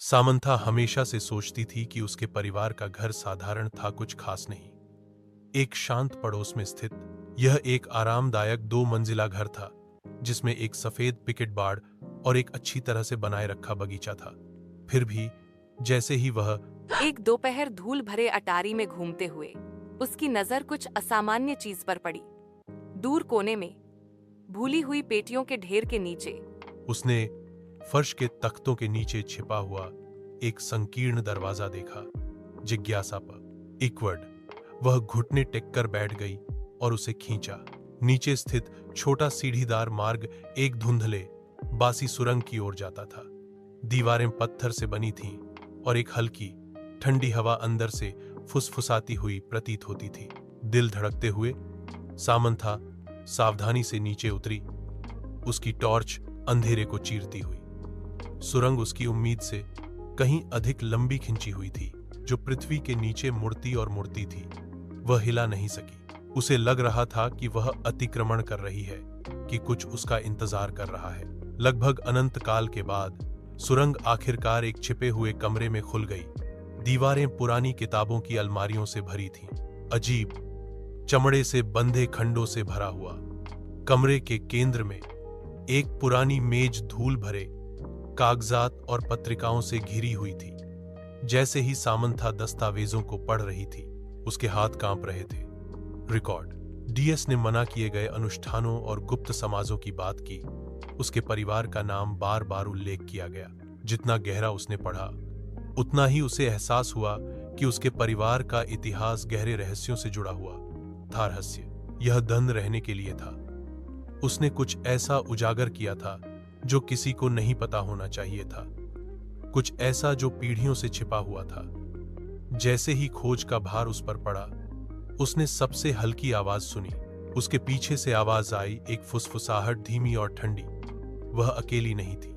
Samantha हमेशा से सोचती थी कि उसके परिवार का घर साधारण था, कुछ खास नहीं। एक शांत पड़ोस में स्थित यह एक आरामदायक 2 मंजिला घर था, जिसमें एक सफेद पिकेट बाड़ और एक अच्छी तरह से बनाए रखा बगीचा था। फिर भी जैसे ही वह एक दोपहर धूल भरे अटारी में घूमते हुए उसकी नजर कुछ असामान्य चीज पर पड़ी। दूर कोने में भूली हुई पेटियों के ढेर के नीचे उसने फर्श के तख्तों के नीचे छिपा हुआ एक संकीर्ण दरवाजा देखा। जिज्ञासा पर इकवर्ड वह घुटने टेककर बैठ गई और उसे खींचा। नीचे स्थित छोटा सीढ़ीदार मार्ग एक धुंधले बासी सुरंग की ओर जाता था। दीवारें पत्थर से बनी थीं और एक हल्की ठंडी हवा अंदर से फुसफुसाती हुई प्रतीत होती थी। दिल धड़कते हुए सामंथा सावधानी से नीचे उतरी, उसकी टॉर्च अंधेरे को चीरती हुई। सुरंग उसकी उम्मीद से कहीं अधिक लंबी खिंची हुई थी, जो पृथ्वी के नीचे मुड़ती और मुड़ती थी। वह हिला नहीं सकी। उसे लग रहा था कि वह अतिक्रमण कर रही है, कि कुछ उसका इंतजार कर रहा है। लगभग अनंत काल के बाद सुरंग आखिरकार एक छिपे हुए कमरे में खुल गई। दीवारें पुरानी किताबों की अलमारियों से भरी थीं। अजीब चमड़े से बंधे खंडों से भरा हुआ कमरे के केंद्र में एक पुरानी मेज धूल भरे कागजात और पत्रिकाओं से घिरी हुई थी। जैसे ही सामंथा दस्तावेजों को पढ़ रही थी, उसके हाथ कांप रहे थे। रिकॉर्ड डीएस ने मना किए गए अनुष्ठानों और गुप्त समाजों की बात की। उसके परिवार का नाम बार बार उल्लेख किया गया। जितना गहरा उसने पढ़ा, उतना ही उसे एहसास हुआ कि उसके परिवार का इतिहास गहरे रहस्यों से जुड़ा हुआ था। रहस्य यह धन रहने के लिए था। उसने कुछ ऐसा उजागर किया था जो किसी को नहीं पता होना चाहिए था, कुछ ऐसा जो पीढ़ियों से छिपा हुआ था। जैसे ही खोज का भार उस पर पड़ा, उसने सबसे हल्की आवाज सुनी। उसके पीछे से आवाज आई, एक फुसफुसाहट, धीमी और ठंडी। वह अकेली नहीं थी।